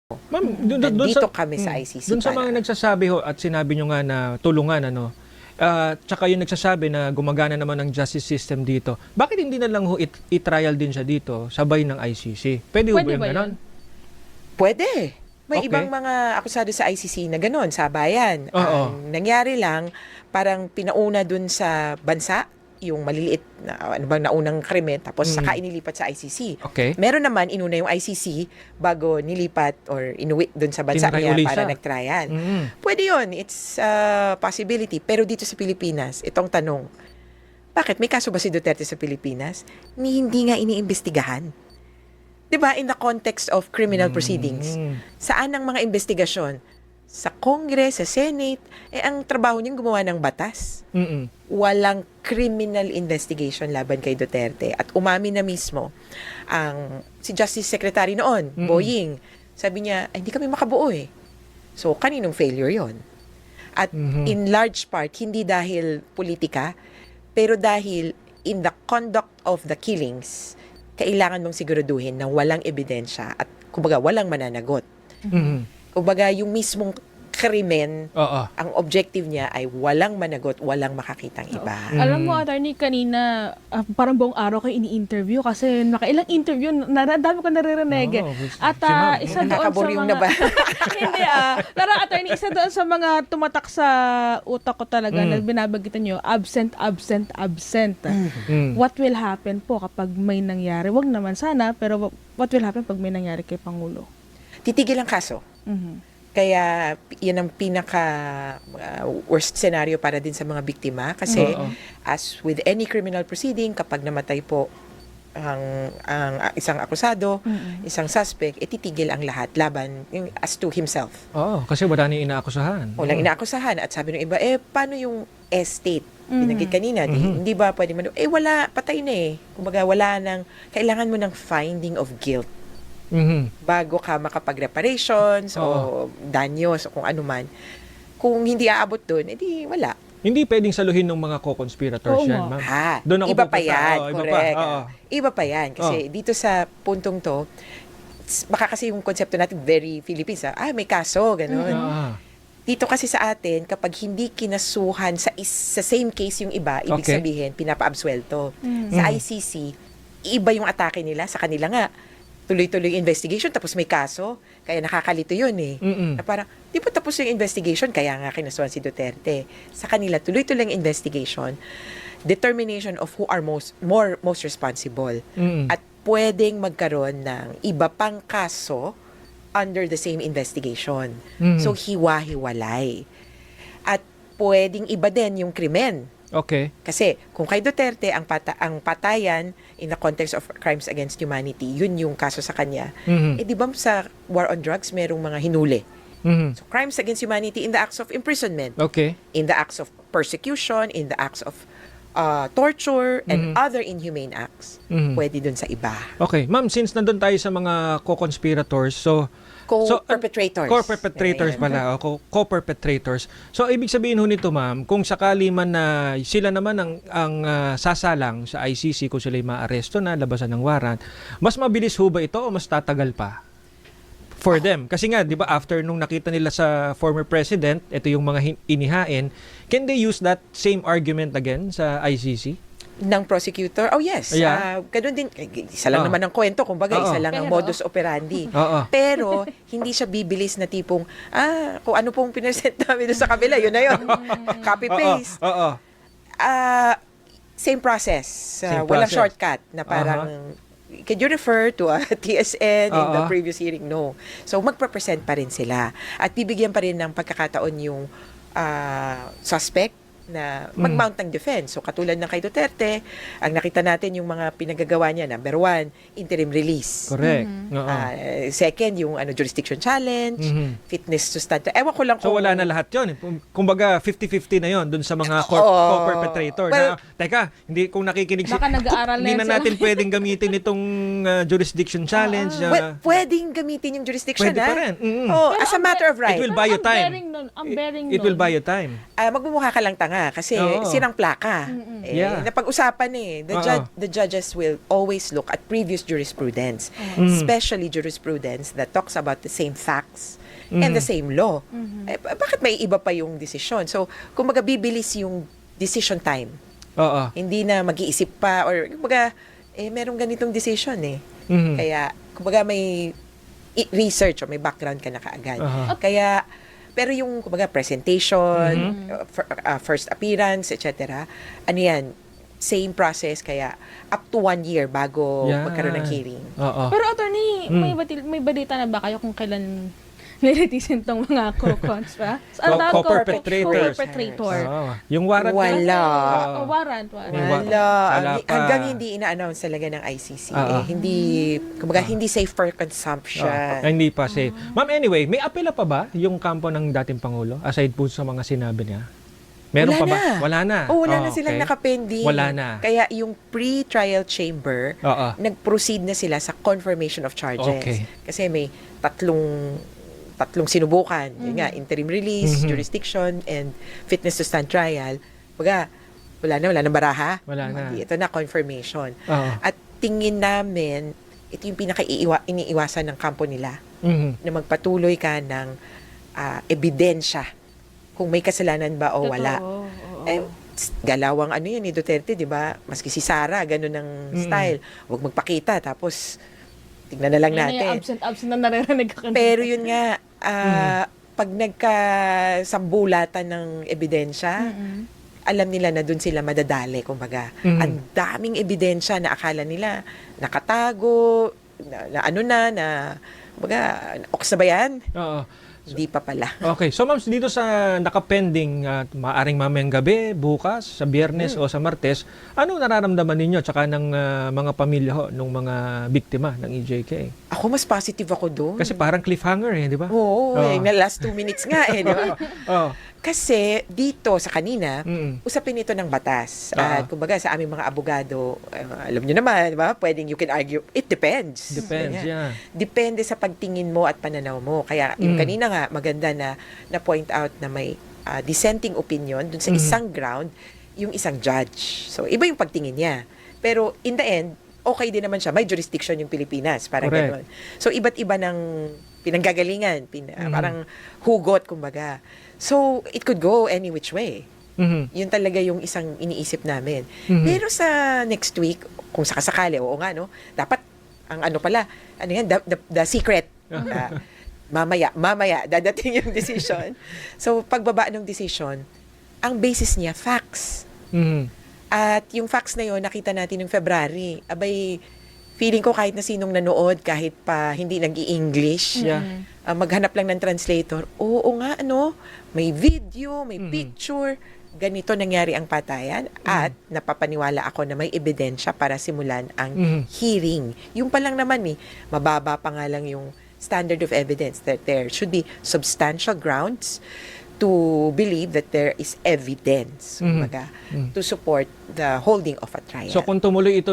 Ma'am, Nandito kami sa ICC. Doon sa mga nagsasabi ho at sinabi nyo nga na tulungan, tsaka yung nagsasabi na gumagana naman ang justice system dito, bakit hindi na lang ho i-trial din siya dito, sabay ng ICC? Pwede ho ba yung ganon? Pwede. May Okay. ibang mga akusado sa ICC na ganon, sabayan. Oo. Ang nangyari lang, parang pinauna dun sa bansa, yung maliliit na naunang krimen, tapos saka inilipat sa ICC. Okay. Meron naman, inuna yung ICC bago nilipat or inuwi dun sa bansa Tinry niya uli para siya. nag-trial. Mm. Pwede yun. It's a possibility. Pero dito sa Pilipinas, itong tanong, bakit? May kaso ba si Duterte sa Pilipinas? Hindi nga iniimbestigahan. 'Di ba? In the context of criminal proceedings. Saan ang mga investigasyon? Sa Congress, sa Senate, ang trabaho niyang gumawa ng batas. Walang criminal investigation laban kay Duterte. At umamin na mismo si Justice Secretary noon, Boying. Sabi niya, hindi kami makabuo eh. So, kaninong failure yon? At in large part, hindi dahil politika, pero dahil in the conduct of the killings, kailangan mong siguraduhin na walang ebidensya at kumbaga walang mananagot. Kumbaga yung mismong krimen, ang objective niya ay walang managot, walang makakitang iba. Alam mo, attorney, kanina parang buong araw kayo ini-interview kasi nakailang interview, dami ko naririnig. At isa doon sa Nakakaburyong mga... na ba? Hindi Pero attorney, isa doon sa mga tumatak sa utak ko talaga na binabagitan nyo, absent. What will happen po kapag may nangyari? Wag naman sana, pero what will happen pag may nangyari kay Pangulo? Titigil ang kaso. Kaya yan ang pinaka worst scenario para din sa mga biktima kasi as with any criminal proceeding, kapag namatay po ang isang akusado, isang suspect, titigil ang lahat laban as to himself. Kasi wala nang inaakusahan. Walang inaakusahan. At sabi ng iba, paano yung estate? Binanggit kanina, hindi ba pwede wala, patay na eh. Kumbaga, wala nang, kailangan mo ng finding of guilt bago ka makapag-reparations o danyos o kung ano man. Kung hindi aabot doon, edi wala. Hindi pwedeng saluhin ng mga co-conspirators yan, ma'am. Doon ako iba pa yan, correct. Oo. Iba pa yan. Kasi dito sa puntong to, baka kasi yung konsepto natin very Philippines, may kaso, gano'n. Dito kasi sa atin, kapag hindi kinasuhan sa same case yung iba, ibig sabihin, pinapa-absuelto. Sa ICC, iba yung atake nila, sa kanila nga, tuloy-tuloy yung investigation, tapos may kaso. Kaya nakakalito yun eh. Na parang, di ba tapos yung investigation? Kaya nga kinasuhan si Duterte. Sa kanila, tuloy-tuloy yung investigation. Determination of who are most responsible. At pwedeng magkaroon ng iba pang kaso under the same investigation. So, hiwa-hiwalay. At pwedeng iba din yung krimen. Okay. Kasi kung kay Duterte ang patayan in the context of crimes against humanity, yun yung kaso sa kanya. Di ba sa war on drugs merong mga hinuli? So crimes against humanity in the acts of imprisonment, in the acts of persecution, in the acts of torture and other inhumane acts. Pwede dun sa iba. Okay, ma'am, since nandun tayo sa mga co-conspirators, Co-perpetrators. Co-perpetrators pala, co-perpetrators. So, ibig sabihin ho nito, ma'am, kung sakali man na sila naman ang sasalang sa ICC kung sila'y maaresto na, labasan ng warrant, mas mabilis ho ba ito o mas tatagal pa? For them. Kasi nga, di ba, after nung nakita nila sa former president, ito yung mga inihain, can they use that same argument again sa ICC? Ng prosecutor? Oh yes. Yeah. Ganun din. Isa lang naman ang kwento. Kumbaga, isa lang ang modus operandi. Pero, hindi siya bibilis na tipong, kung ano pong pinesent namin doon sa kabila, yun na yun. Copy-paste. Same process. Walang shortcut na parang, can you refer to a TSN in the previous hearing? No. So, magpa-present pa rin sila. At bibigyan pa rin ng pagkakataon yung suspect na mag-mount ng defense. So, katulad ng kay Duterte, ang nakita natin yung mga pinagagawa niya, number 1, interim release. Correct. Second, yung jurisdiction challenge, fitness to stand. Ewan ko lang So, wala na lahat yun. Kumbaga, 50-50 na yun dun sa mga co-perpetrator. Teka, hindi, kung nakikinig Baka nag-aaral hindi na natin pwedeng gamitin itong jurisdiction challenge. Pwedeng gamitin yung jurisdiction, Pwede pa rin. as a matter of right. It will buy you time. Ang bearing It will buy you time. Magmumukha ka lang tanga. nga kasi Oo. sirang plaka. Yeah. Napag-usapan Oo. The judges will always look at previous jurisprudence, especially jurisprudence that talks about the same facts and the same law. Bakit may iba pa yung desisyon? So, kumbaga bibilis yung decision time. Oo. Hindi na mag-iisip pa or kumbaga merong ganitong decision Mhm. Kaya kumbaga may research o may background ka na kaagad. Aha. Kaya pero yung kumbaga presentation, first appearance, etc. Ano yan? Same process kaya up to 1 year bago Yan. magkaroon ng hearing. Oo. Pero attorney, may balita na ba kayo kung kailan nilitisin tong mga co-cons pa? Co-perpetrators. Co-perpetrator. Oo. Yung warrant Wala. Warrant. Wala pa. Hanggang hindi ina-announce talaga ng ICC. Hindi, kumbaga, hindi safe for consumption. Hindi pa safe. Ma'am, anyway, may apela pa ba yung kampo ng dating Pangulo? Aside po sa mga sinabi niya? Meron Wala pa ba? na. Wala na. Wala na Oh, silang okay. nakapending. Wala na. Kaya yung pre-trial chamber, Oo. nag-proceed na sila sa confirmation of charges. Okay. Kasi may tatlong sinubukan. Yun nga, interim release, jurisdiction, and fitness to stand trial. Baga, wala na baraha. Wala na. Ito na, confirmation. Oo. At tingin namin, ito yung pinaka-iniiwasan ng kampo nila, Mhm. na magpatuloy ka ng ebidensya kung may kasalanan ba o wala. Galawang ano yun ni Duterte, di ba? Maski si Sara, ganun ang style. Huwag magpakita, tapos tignan na lang natin. Absent na naririnig ka. Pero yun nga, pag nagkasambulatan ng ebidensya, alam nila na dun sila madadali, kumbaga. Ang daming ebidensya na akala nila nakatago, kumbaga, oks na ba yan? Oo. Hindi pa pala. Okay. So, ma'am, dito sa nakapending maaring mamayang gabi, bukas, sa Biyernes o sa Martes, ano nararamdaman ninyo tsaka ng mga pamilya ho, ng mga biktima ng EJK? Ako, mas positive ako doon. Kasi parang cliffhanger di ba? Oo, Oo. na last 2 minutes nga di ba? Oo. Kasi dito sa kanina, Mm. usapin ito ng batas. Ah. At kumbaga sa aming mga abogado, alam nyo naman, di ba? Pwedeng you can argue, it depends. Depends, Ganyan. yeah. Depende sa pagtingin mo at pananaw mo. Kaya yung kanina nga, maganda na point out na may dissenting opinion dun sa isang ground, yung isang judge. So, iba yung pagtingin niya. Pero in the end, okay din naman siya. May jurisdiction yung Pilipinas. Parang Correct. gano'n. So, iba't iba ng pinanggagalingan. Parang hugot, kumbaga. So, it could go any which way. Mhm. Yun talaga yung isang iniisip namin. Pero sa next week, kung sakasakali, oo nga, no? Dapat, ang ano pala, ano yan, the secret. Mamaya, dadating yung decision. So, pagbaba ng decision, ang basis niya, facts. Mhm. At yung facts na yun, nakita natin ng February. Abay, feeling ko kahit na sinong nanood, kahit pa hindi nag-i-English, Yeah. maghanap lang ng translator, oo nga, may video, may picture, ganito nangyari ang patayan at napapaniwala ako na may ebidensya para simulan ang hearing. Yung pa lang naman mababa pa nga lang yung standard of evidence that there should be substantial grounds to believe that there is evidence kumbaga, to support the holding of a trial. So, kung tumuloy ito